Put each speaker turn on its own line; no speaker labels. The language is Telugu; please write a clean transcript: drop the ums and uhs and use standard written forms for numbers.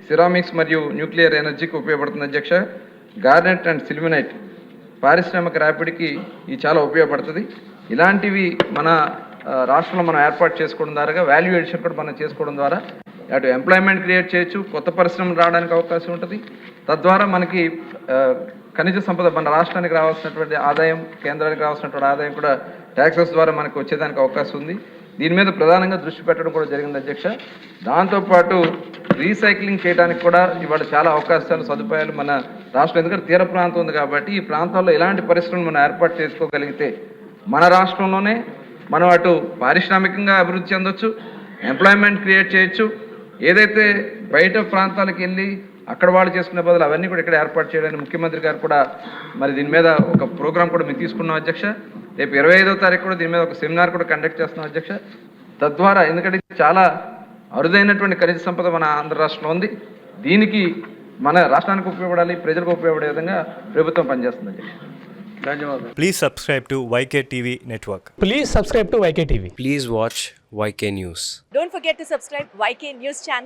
సిరామిక్స్ మరియు న్యూక్లియర్ ఎనర్జీకి ఉపయోగపడుతుంది అధ్యక్ష. గార్నెట్ అండ్ సిల్వినైట్ పారిశ్రామిక రాపిడికి ఇది చాలా ఉపయోగపడుతుంది. ఇలాంటివి మన రాష్ట్రంలో మనం ఏర్పాటు చేసుకోవడం ద్వారా వాల్యూ ఎడిషన్ కూడా మనం చేసుకోవడం ద్వారా అటు ఎంప్లాయ్మెంట్ క్రియేట్ చేయొచ్చు, కొత్త పరిశ్రమలు రావడానికి అవకాశం ఉంటుంది. తద్వారా మనకి ఖనిజ సంపద మన రాష్ట్రానికి రావాల్సినటువంటి ఆదాయం, కేంద్రానికి రావాల్సినటువంటి ఆదాయం కూడా ట్యాక్సెస్ ద్వారా మనకు వచ్చేదానికి అవకాశం ఉంది. దీని మీద ప్రధానంగా దృష్టి పెట్టడం కూడా జరిగింది అధ్యక్ష. దాంతోపాటు రీసైక్లింగ్ చేయడానికి కూడా ఇవాళ చాలా అవకాశాలు, సదుపాయాలు మన రాష్ట్రం, ఎందుకంటే తీర ప్రాంతం ఉంది కాబట్టి ఈ ప్రాంతాల్లో ఎలాంటి పరిశ్రమలు మనం ఏర్పాటు చేసుకోగలిగితే మన రాష్ట్రంలోనే మనం అటు పారిశ్రామికంగా అభివృద్ధి చెందొచ్చు, ఎంప్లాయ్మెంట్ క్రియేట్ చేయొచ్చు. ఏదైతే బయట ప్రాంతాలకు వెళ్ళి అక్కడ వాళ్ళు చేసుకునే బదులు అవన్నీ కూడా ఇక్కడ ఏర్పాటు చేయడానికి ముఖ్యమంత్రి గారు కూడా మరి దీని మీద ఒక ప్రోగ్రాం కూడా మేము తీసుకున్నాం అధ్యక్ష. రేపు 25వ తారీఖు కూడా దీని మీద ఒక సెమినార్ కూడా కండక్ట్ చేస్తున్నాం అధ్యక్ష. తద్వారా ఎందుకంటే చాలా అరుదైనటువంటి ఖనిజ సంపద మన ఆంధ్ర రాష్ట్రంలో ఉంది. దీనికి మన రాష్ట్రానికి ఉపయోగపడాలి, ప్రజలకు ఉపయోగపడే విధంగా ప్రభుత్వం పనిచేస్తుంది అధ్యక్ష. ధన్యవాదాలు.
Please subscribe to YK TV Network.
Please subscribe to YK TV.
Please watch YK News.
Don't forget to subscribe YK News channel